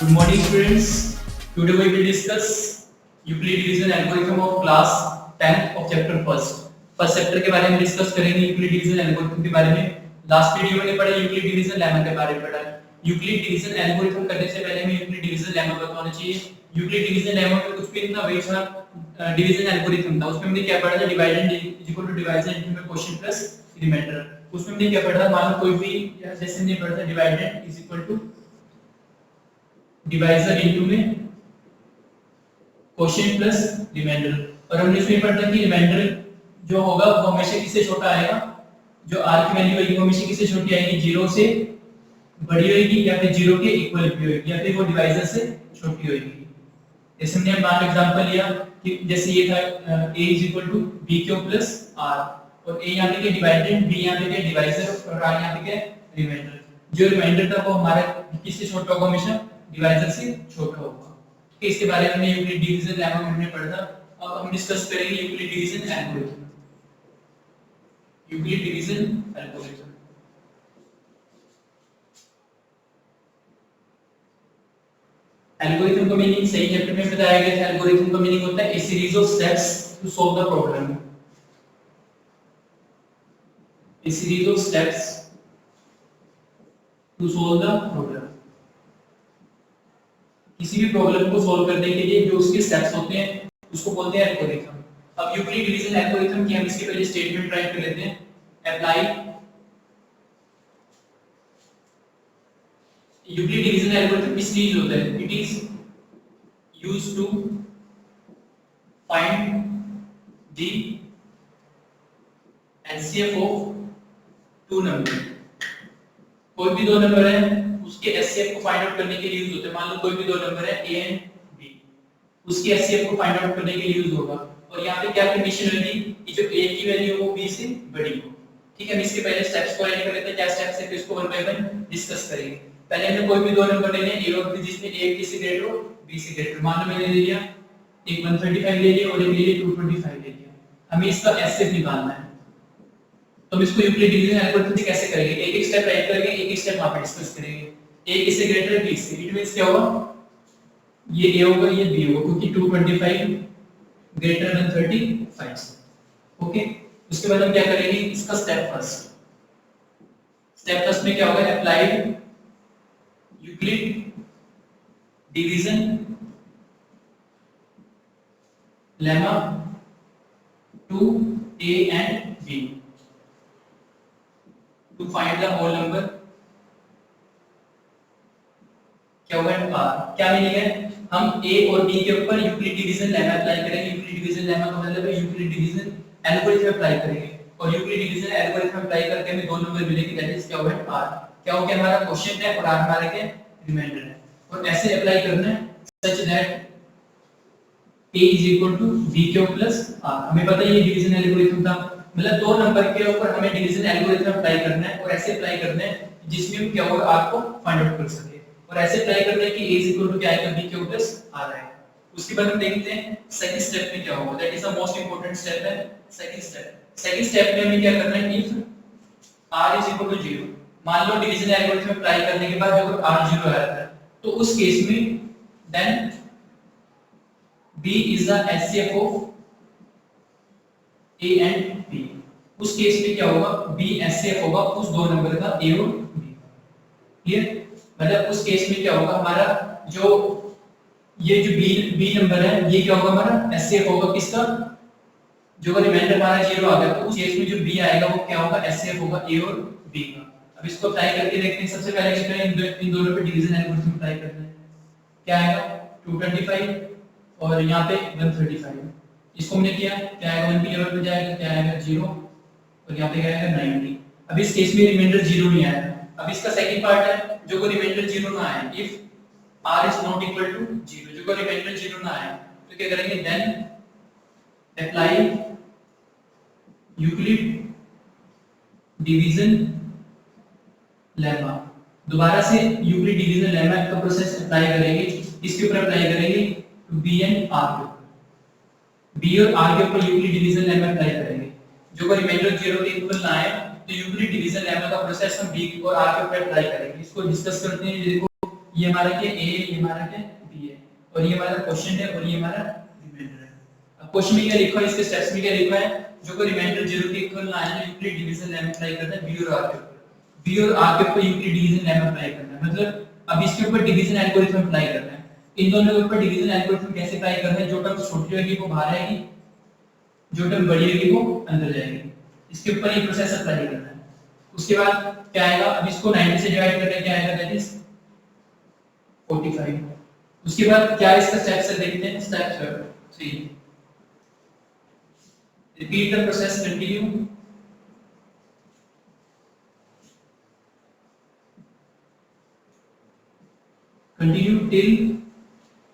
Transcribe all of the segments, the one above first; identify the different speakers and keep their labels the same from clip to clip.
Speaker 1: Good morning, students. Today we will discuss Euclid division algorithm of class 10th of chapter first. First chapter के बारे में discuss करेंगे Euclid division algorithm के बारे में. Last video में पढ़ा यूक्लिड डिवीजन लेमा के बारे में पढ़ा. यूक्लिड डिवीजन एल्गोरिथम करने से पहले हमें यूक्लिड डिवीजन लेमा पता होना चाहिए. यूक्लिड डिवीजन लेमा में कुछ भी इतना वही था डिवीजन एल्गोरिथम था. उसमें हमने क्या पढ़ा था? Dividend is equal to divide into में क्वोशिएंट प्लस रिमाइंडर. उसमें हमने क्या पढ़ा था? मान लो कोई भी जैसे हमने पढ़ा था dividend is equal to divisor into में क्वोशिएंट प्लस रिमाइंडर. और हमने इसमें पढ़ा था कि रिमाइंडर जो होगा वो हमेशा किससे छोटा आएगा? जो r की वैल्यू होगी वो हमेशा किससे छोटी आएगी? 0 से बड़ी होगी या फिर 0 के इक्वल भी होगी या फिर वो डिवाइजर से छोटी होगी. जैसे हमने मान एग्जांपल लिया कि जैसे ये था a = b³ + r और a यहां पे के डिवाइडेंड b यहां पे के डिवाइजर और r यहां पे के रिमाइंडर. जो रिमाइंडर था वो हमारा किससे छोटा होगा? हमेशा डिवाइजर से छोटा होगा. ठीक है, इसके बारे में हमने यूक्लिड डिवीजन लेमा में हमने पढ़ा था. अब हम डिस्कस करेंगे Euclid division algorithm. Euclid division algorithm algorithm का मीनिंग सही चैप्टर में बताया गया था. एल्गोरिथम का मीनिंग होता है a series of steps to solve the problem. A series of steps to solve the problem. किसी भी प्रॉब्लम को सॉल्व करने के लिए जो उसके स्टेप्स होते हैं उसको बोलते हैं एल्गोरिथम. अब यूक्लिड डिवीजन एल्गोरिथम की हम इसके पहले स्टेटमेंट राइट कर लेते हैं. अप्लाई यूक्लिड डिवीजन एल्गोरिथम किस लिए यूज होता है? It is used to find the HCF of two number. कोई भी दो नंबर है उसके एचसीएफ को फाइंड आउट करने के लिए यूज होता है. मान लो कोई भी दो नंबर है a एंड b, उसके एचसीएफ को फाइंड आउट करने के लिए यूज होगा. और यहाँ पे क्या कंडीशन होगी कि जो a की वैल्यू हो वो b से बड़ी हो. ठीक है, हम इसके पहले स्टेप्स को राइट कर लेते हैं. क्या स्टेप्स है फिर इसको वन बाय वन डिस्कस करेंगे. पहले हमने कोई भी दो नंबर लेने हैं a और b जिसमें a किससे ग्रेटर हो b से ग्रेटर. मान लो मैंने ले लिया एक 135 ले लिया और एक ले लिया 225 ले लिया. हमें इसका एचसीएफ निकालना है. तो हम इसको यूक्लिड डिवीजन एल्गोरिथम से कैसे करेंगे? एक एक स्टेप राइट करेंगे, एक एक स्टेप वहां पे डिस्कस करेंगे. a किससे ग्रेटर है b से. इट मींस क्या होगा? ये a होगा ये b होगा क्योंकि 225 ग्रेटर देन 35. ओके, उसके बाद हम क्या करेंगे? इसका स्टेप फर्स्ट. स्टेप फर्स्ट में क्या होगा? Applied Euclid division lemma to a and b to find the whole number. क्या होगा? r. क्या मिलेगा? हम a और b के ऊपर यूक्लिड डिवीजन लेमा अप्लाई करेंगे. यूक्लिड डिवीजन लेमा का मतलब है यूक्लिड डिवीजन एल्गोरिथम अप्लाई करेंगे. और यूक्लिड डिवीजन एल्गोरिथम अप्लाई करके हमें दो नंबर मिलेंगे. दैट इज क्या होगा? r. क्या होगा? हमारा क्वोशिएंट है और r हमारा क्या रिमाइंडर है. और ऐसे अप्लाई करना है such that a = b³ + r. हमें पता है ये डिवीजन एल्गोरिथम था. मतलब दो नंबर के ऊपर हमें डिवीजन एल्गोरिथम अप्लाई करना है और ऐसे अप्लाई करना है जिसमें हम क्या होगा r को फाइंड आउट कर सके. और ऐसे अप्लाई करना है कि a क्या आएगा? b³ + r आएगा. उसके बाद हम देखते हैं सेकंड स्टेप में क्या होगा. That is the most important step है सेकंड स्टेप. सेकंड स्टेप में हमें क्या करना है? If r = 0. मान लो डिवीजन एल्गोरिथम अप्लाई करने के बाद अगर r 0 आता है तो उस केस में then b is the HCF of a and b. उस केस में क्या होगा? b HCF होगा उस दो नंबर का a और b. क्लियर? मतलब उस केस में क्या होगा? हमारा जो ये जो b नंबर है ये क्या होगा? हमारा HCF होगा किसका? जो रिमाइंडर हमारा 0 आ गया तो उस केस में जो b आएगा वो क्या होगा? HCF होगा a और b का. अब इसको अप्लाई करके देखते हैं. सबसे पहले क्या करें? इन दोनों पे डिवीजन एल्गोरिथम अप्लाई करना है. क्या आएगा? 225 और यहाँ पे 135. इसको हमने किया क्या आएगा? 1 के लेवल पे जाएगा क्या आएगा? 0 और यहाँ पे क्या आएगा? 90. अब इस केस में रिमाइंडर 0 नहीं आया. अब इसका सेकंड पार्ट है जो को रिमाइंडर 0 ना आए. If r is not equal to 0, जो को रिमाइंडर 0 ना आए तो क्या करेंगे? Then apply Euclid division lemma. दोबारा से यूक्लिड डिवीजन लेमा का प्रोसेस अप्लाई करेंगे. इसके ऊपर अप्लाई करेंगे b एंड r के ऊपर. b और r के ऊपर यूक्लिड डिवीजन लेमा अप्लाई करेंगे. जो को रिमाइंडर 0 के इक्वल ना आए तो यूक्लिड डिवीजन लेमा का प्रोसेस हम b और r के ऊपर अप्लाई करेंगे. इसको डिस्कस करते हैं. ये देखो ये हमारा क्या ए, ये हमारा क्या बी है, और ये हमारा क्वेश्चन है और ये हमारा रिमाइंडर है। अब क्वेश्चन में क्या लिखा है, इसके स्टेप्स में क्या लिखा है, जो कोई रिमाइंडर 0 के इक्वल ना आए तो यूक्लिड डिवीजन लेम अप्लाई करना है बी और आर के ऊपर, बी और आर के ऊपर यूक्लिड डिवीजन लेम अप्लाई करना है। मतलब अब इसके ऊपर डिवीजन एल्गोरिथम अप्लाई करना है। इन दोनों के ऊपर डिवीजन एल्गोरिथम कैसे अप्लाई करना है, जो टर्म छोटी होगी वो बाहर आएगी, जो टर्म बड़ी होगी वो अंदर जाएगी। इसके ऊपर ये प्रोसेस अप्लाई करना है। उसके बाद क्या आएगा, अब इसको 90 से डिवाइड करके क्या आएगा, दैट इज 45। उसके बाद क्या इसका स्टेप्स है देखते हैं। Step 3, repeat the process, continue till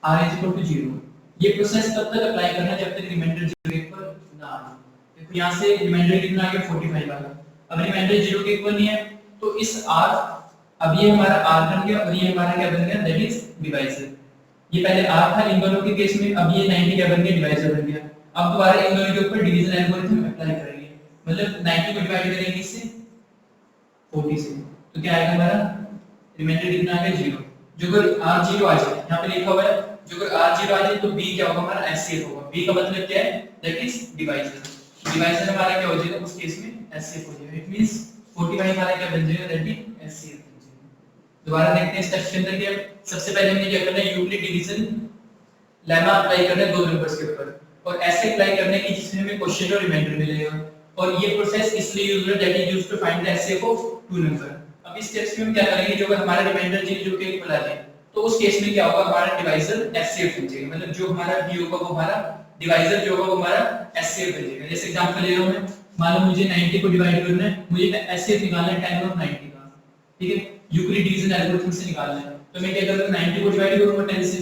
Speaker 1: r is equal to 0। ये प्रोसेस तब तक अप्लाई करना है जब तक रिमाइंडर 0 के इक्वल ना आ जाए। देखो यहां से रिमाइंडर कितना आ गया, 45 आ गया। अब रिमाइंडर 0 के इक्वल नहीं है तो इस r, अब ये हमारा r बन गया और ये हमारा क्या बन गया, दैट इज डिवाइजर। ये पहले r था इन दोनों के केस में, अब ये 90 क्या बन गया, डिवाइजर बन गया। अब दोबारा इन दोनों के ऊपर डिवीजन एल्गोरिथम अप्लाई करेंगे, मतलब 90 को डिवाइड करेंगे इससे 40 से, तो क्या आएगा हमारा रिमाइंडर कितना आ गया, 0। जो अगर r 0 आ जाए, यहां पे लिखा हुआ है जो अगर r 0 आ जाए तो b क्या होगा, हमारा एचसीएफ होगा। b का मतलब क्या है, दैट इज डिवाइजर। डिवाइजर हमारा क्या हो जाएगा, उस केस में एचसीएफ हो जाएगा। इट मींस 45 हमारा क्या बन जाएगा, दैट इज एचसीएफ बन जाएगा। दोबारा देखते हैं स्टेप्स के अंदर क्या। सबसे पहले हमें क्या करना है, यूक्लिड डिवीजन लेमा अप्लाई करना है दो नंबर्स के ऊपर, और ऐसे अप्लाई करने की जिसमें हमें क्वेश्चन और रिमाइंडर मिलेगा। और ये प्रोसेस इसलिए यूज होता है that is used to find the HCF of two number. अब इस स्टेप्स में हम क्या करेंगे, जो अगर हमारा रिमाइंडर 0 के इक्वल आ जाए तो उस केस में क्या होगा, हमारा डिवाइजर एचसीएफ बन जाएगा। मतलब जो हमारा b होगा वो हमारा डिवाइजर जो होगा वो हमारा एचसीएफ बन जाएगा। जैसे एग्जांपल ले रहा हूं मैं, मान लो मुझे 90 को डिवाइड करना है, मुझे एचसीएफ निकालना है 10 और 90 का, ठीक है, यूक्लिड डिवीजन एल्गोरिथम से निकालना है। तो मैं क्या करूंगा, 90 को डिवाइड करूंगा 10 से,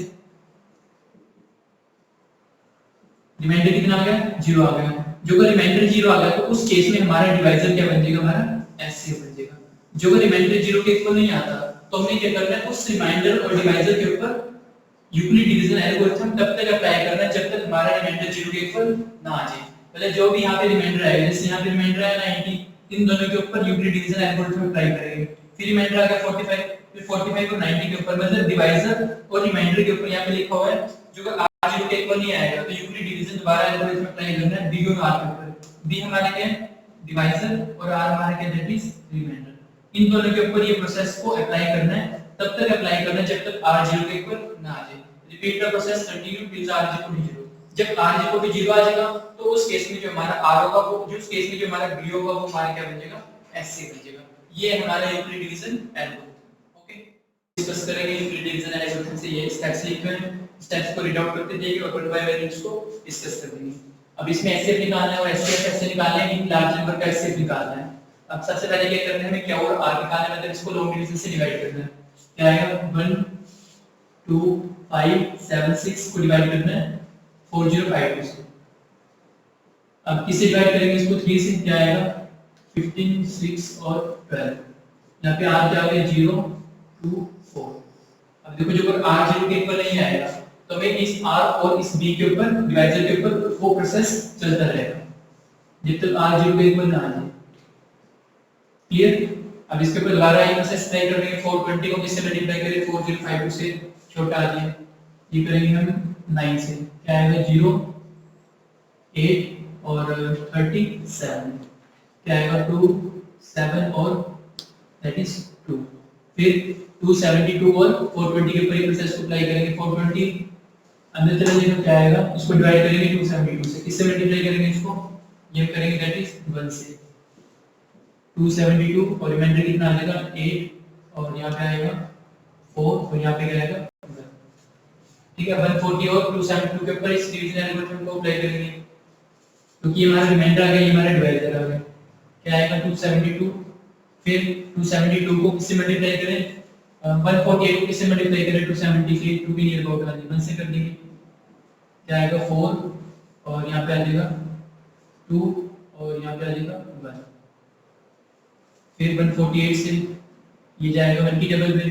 Speaker 1: रिमाइंडर कितना आ गया, 0 आ गया। जो अगर रिमाइंडर 0 आ गया तो उस केस में हमारा डिवाइजर क्या बन जाएगा, हमारा एचसीएफ बन जाएगा। जो अगर रिमाइंडर 0 के इक्वल नहीं आता तो हमें क्या करना है, उस रिमाइंडर और डिवाइजर के ऊपर यूक्लिड डिवीजन एल्गोरिथम तब तक अप्लाई करना है जब तक हमारा रिमाइंडर 0 के इक्वल ना आ जाए। मतलब जो भी यहां पे रिमाइंडर आएगा, जैसे यहां पे रिमाइंडर आया 90, इन दोनों के ऊपर यूक्लिड डिवीजन एल्गोरिथम अप्लाई करेंगे। फिर रिमाइंडर आ गया 45, फिर 45 को 90 के ऊपर, मतलब डिवाइजर और रिमाइंडर के ऊपर यहां पे लिखा हुआ है जो अगर r 0 के इक्वल नहीं आएगा तो यूक्लिड डिवीजन दोबारा एल्गोरिथम अप्लाई करना है b और r के ऊपर। b हमारा क्या है, डिवाइजर, और r हमारा क्या, दैट इज रिमाइंडर। इन दोनों के ऊपर ये प्रोसेस को अप्लाई करना है, तब तक अप्लाई करना है जब तक r 0 के इक्वल ना आ जाए। Repeat the process, continue till r is equal to 0। जब r is equal to 0 आ जाएगा तो उस केस में जो हमारा r होगा वो, जो उस केस में जो हमारा b होगा वो हमारा क्या बन जाएगा, एचसी बन जाएगा। ये हमारा Euclid division algorithm. Okay, discuss करेंगे यूक्लिड डिवीजन एल्गोरिथम से ये स्टेप्स लिखे हैं, स्टेप्स को रीड आउट करते जाइए और वन बाय वन इसको डिस्कस कर देंगे। अब इसमें एचसीएफ निकालना है और एचसीएफ कैसे निकालना है, कि लार्ज नंबर का एचसीएफ निकालना है। अब सबसे पहले क्या करना है, हमें क्या और r निकालना है, मतलब इसको लॉन्ग डिवीजन से डिवाइड करना है। क्या आएगा, 1 2 5 7 6 को डिवाइड करना है 4052 से। अब किससे डिवाइड करेंगे इसको, 3 से, क्या आएगा 15 6 और 12। यहां पे r क्या हो गया, 0 2 4। अब देखो जो अगर r 0 के इक्वल नहीं आएगा तो हमें इस r और इस b के ऊपर, डिवाइजर के ऊपर वो प्रोसेस चलता रहेगा जब तक r 0 के इक्वल ना आ जाए। क्लियर। अब इसके ऊपर दोबारा ये प्रोसेस अप्लाई करेंगे। 420 को किससे मल्टीप्लाई करें, 4052 से, छोटा आ गया, ये करेंगे हम 9 से, क्या आएगा 0 8 और 37, क्या आएगा 2 7 और दैट इज 2। फिर 272 और 420 के ऊपर ये प्रोसेस को अप्लाई करेंगे। 420 अंदर चले जाएगा, क्या आएगा, इसको डिवाइड करेंगे 272 से, किससे मल्टीप्लाई करेंगे इसको, ये करेंगे दैट इज 1 से। 272 और रिमाइंडर कितना आ जाएगा 8 और यहाँ पे आएगा 4 और यहाँ पे क्या आएगा 1। ठीक है, 140 और 272 के ऊपर इस डिवीजन एल्गोरिथम को अप्लाई करेंगे क्योंकि ये हमारा रिमाइंडर आ गया, ये हमारा डिवाइजर आ गया। क्या आएगा 272, फिर 272 को किससे मल्टीप्लाई करें, 148 को किससे मल्टीप्लाई करें, 270 से, 2 भी नियर अबाउट आ जाएगा, 1 से कर देंगे, क्या आएगा 4 और यहाँ पे आ जाएगा 2 और यहाँ पे आ जाएगा 1। फिर 148 से ये जाएगा 1 की टेबल पे।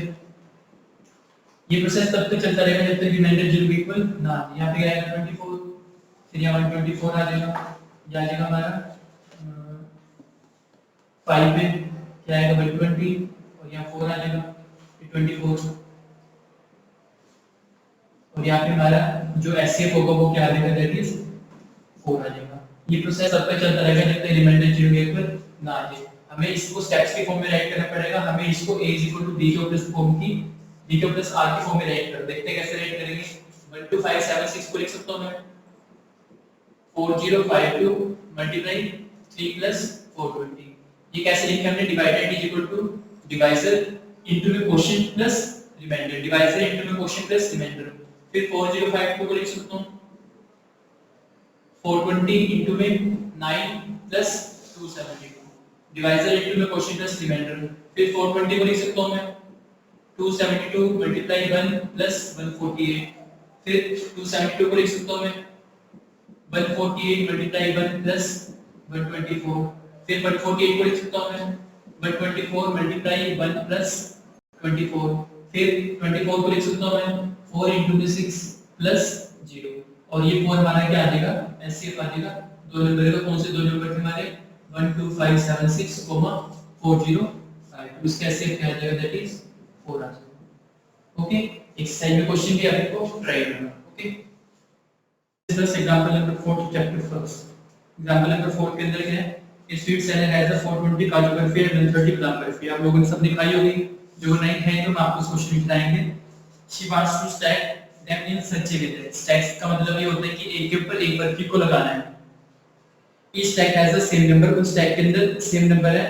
Speaker 1: ये प्रोसेस तब तक चलता रहेगा जब तक रिमाइंडर 0 के इक्वल ना, यहाँ पे आएगा 24, फिर यहाँ 124 आ जाएगा, ये आ जाएगा हमारा 5 पे, क्या आएगा 120 और यहाँ 4 आ जाएगा, फिर 24, और यहाँ पे हमारा जो एचसीएफ होगा वो क्या आ जाएगा, दैट इज 4 आ जाएगा। ये प्रोसेस तब तक चलता रहेगा जब तक रिमाइंडर 0 के ऊपर ना आ जाए। हमें इसको स्टेप्स के फॉर्म में राइट करना पड़ेगा। हमें इसको a b के फॉर्म की b के प्लस r के फॉर्म में राइट कर, देखते हैं कैसे राइट करेंगे। 12576 को लिख सकता हूं मैं 4052 मल्टीप्लाई 3 प्लस 420। ये कैसे लिखे हमने, डिवाइडेड is equal to divisor into में quotient plus remainder, divisor into में क्वोशिएंट प्लस रिमाइंडर। फिर 4052 को लिख सकता हूं 420 इनटू में 9 प्लस 272, डिवाइजर इनटू में क्वोशिएंट प्लस रिमाइंडर। फिर 420 को लिख सकता हूं मैं 272 मल्टीप्लाई 1 प्लस 148। फिर 272 को लिख सकता हूं मैं 148 मल्टीप्लाई 1 प्लस 124। फिर 148 को लिख सकता हूं मैं 124 मल्टीप्लाई 1 प्लस 24। फिर 24 को लिख सकता हूं मैं 4 into 6 प्लस 0। और ये 4 हमारा क्या आ जाएगा, एचसीएफ आ जाएगा। दो नंबर का कौन से दो नंबर थे हमारे 12576, 405। उसका एचसीएफ क्या आ जाएगा, दैट इज 4 आ जाएगा। ओके, एक्सरसाइज में क्वेश्चन भी आपको ट्राई करना। Okay, this example number 4 chapter first. Example number 4 के अंदर क्या है, a sweet seller has a 420 काजू बर्फी and 130 बादाम बर्फी। आप लोगों ने सब दिखाई होगी, जो नहीं खाई तो हम आपको इस क्वेश्चन में बताएंगे। she wants to stack them in such a way that, stacks का मतलब ये होता है कि एक के ऊपर एक बर्फी को लगाना है। each stack has the same number, उस स्टैक के अंदर सेम नंबर है,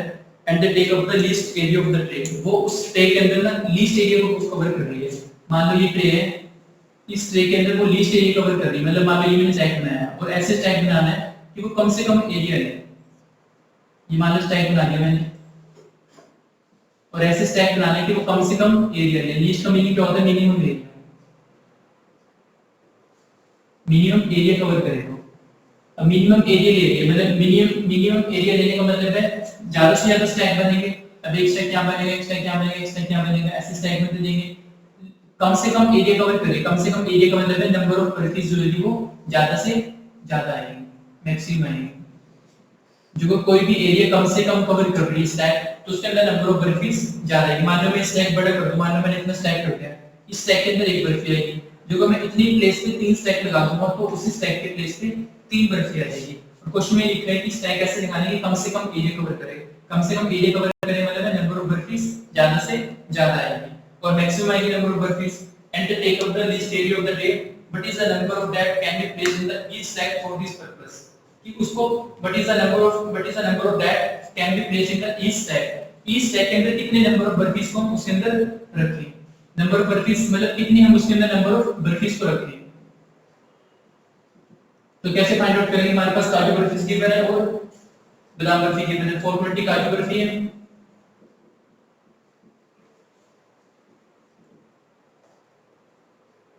Speaker 1: and they take up the least area of the tray। वो उस ट्रे के अंदर ना लीस्ट एरिया को कवर कर रही है। मान लो ये ट्रे है, इस ट्रे के अंदर वो लीस्ट एरिया कवर कर रही है। मतलब मान लो ये मैंने स्टैक बनाया है और ऐसे स्टैक बनाना है कि वो कम से कम एरिया ले। ये मान लो स्टैक बना दिया मैंने और ऐसे स्टैक बनाने के वो कम से कम एरिया ले। लीस्ट का मीनिंग क्या होता है, minimum area, minimum area cover करे तो। अब मिनिमम एरिया ले रही है, मतलब मिनिमम एरिया लेने का मतलब है ज्यादा से ज्यादा स्टैक बनेंगे। अब एक स्टैक क्या बनेगा, एक स्टैक क्या बनेगा, एक स्टैक क्या बनेगा, ऐसे स्टैक में देंगे। कम से कम एरिया कवर करे, कम से कम एरिया का मतलब है नंबर ऑफ बर्फीज जो है वो ज्यादा से ज्यादा आएगी, मैक्सिमम आएगी। जो कोई भी एरिया कम से कम कवर कर रही है स्टैक, तो उसके अंदर नंबर ऑफ बर्फीज ज्यादा आएगी। मान लो मैं स्टैक बड़ा कर दूं, मान लो मैंने इतना स्टैक कर दिया, इस स्टैक के अंदर एक बर्फी आएगी। जो मैं इतनी प्लेस पे 3 स्टैक लगा दूंगा तो उसी स्टैक के प्लेस पे 3 बर्फी आ जाएगी। और क्वेश्चन में लिखा है कि स्टैक ऐसे दिखाने की कम से कम एरिया कवर करे। कम से कम एरिया कवर करने मतलब है नंबर ऑफ बर्फीज ज्यादा से ज्यादा आएगी और मैक्सिमम आएगी number of barfis. And to take up the least area of the tray, but is the number of that can be placed in the each stack for this purpose। कि उसको but is the number of that can be placed in the each stack के अंदर कितने number of बर्फीज को हम उसके अंदर रखें। नंबर ऑफ बर्फीज मतलब कितनी हम उसके अंदर नंबर ऑफ बर्फीज को रखें। तो कैसे फाइंड आउट करेंगे, हमारे पास काजू बर्फीज गिवन है और बादाम बर्फी गिवन है। 420 काजू बर्फी है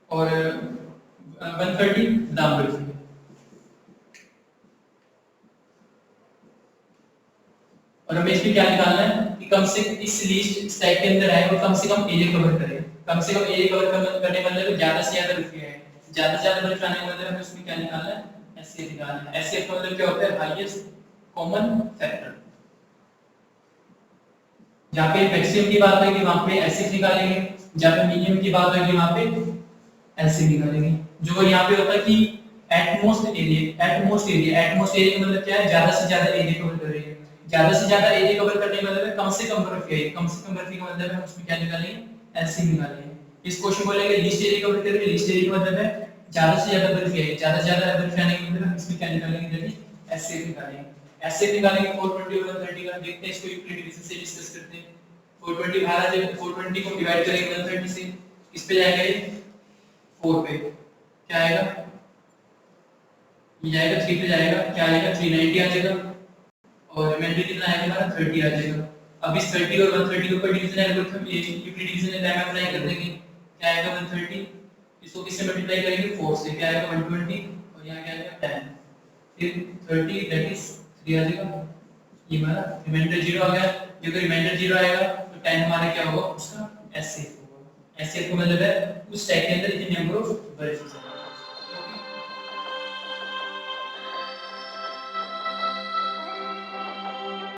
Speaker 1: और 130 बादाम बर्फी। और हमें इसमें क्या निकालना है कि कम से इस लीस्ट स्टैक के अंदर है वो कम से कम एरिया कवर करे। कम से कम एरिया कवर करने मतलब ज्यादा से ज्यादा बर्फी है। ज्यादा से ज्यादा बर्फी आने का मतलब हमें उसमें क्या निकालना है, एचसीएफ निकालना है। एचसीएफ का मतलब क्या होता है, हाईएस्ट कॉमन फैक्टर। जहां पे मैक्सिमम की बात होगी वहां पे एचसीएफ निकालेंगे, जहां पे मिनिमम की बात होगी वहां पे एचसीएफ निकालेंगे। जो यहाँ पे होता है कि एटमोस्ट एरिया का मतलब क्या है, ज्यादा से ज्यादा एरिया कवर कर रही है। ज्यादा से ज्यादा एरिया कवर करने का मतलब है कम से कम बर्फी है। कम से कम बर्फी का मतलब है उसमें क्या निकालेंगे, एचसीएफ निकालेंगे। इस क्वेश्चन को लेंगे लिस्ट एरिया कवर करेंगे। लिस्ट एरिया का मतलब है ज्यादा से ज्यादा बर्फी है। ज्यादा से ज्यादा बर्फी आने का मतलब हम इसमें क्या निकालेंगे, जल्दी एचसीएफ निकालेंगे। एचसीएफ निकालेंगे 420 और 130 का। देखते हैं इसको यूक्लिड डिवीजन से डिस्कस करते हैं। 420 बाहर आ जाएगा, 420 को डिवाइड करेंगे 130 से, इस पे जाएगा ये 4 पे, क्या आएगा, ये जाएगा 3 पे जाएगा, क्या आएगा 390 आ जाएगा और रिमाइंडर कितना आएगा हमारा 30 आ जाएगा। अब इस 30 और 130 के ऊपर डिवीजन है, अगर हम ये यूक्लिड डिवीजन है टाइम अप्लाई कर देंगे, क्या आएगा 130, इसको किससे मल्टीप्लाई करेंगे 4 से, क्या आएगा 120 और यहां क्या आएगा 10, फिर 30 दैट इज 3 आ जाएगा। ये हमारा रिमाइंडर 0 आ गया। ये तो रिमाइंडर 0 आएगा तो 10 हमारा क्या होगा, उसका एचसीएफ होगा। एचसीएफ का मतलब है उस स्टैक के अंदर इतने नंबर ऑफ बर्फीज है।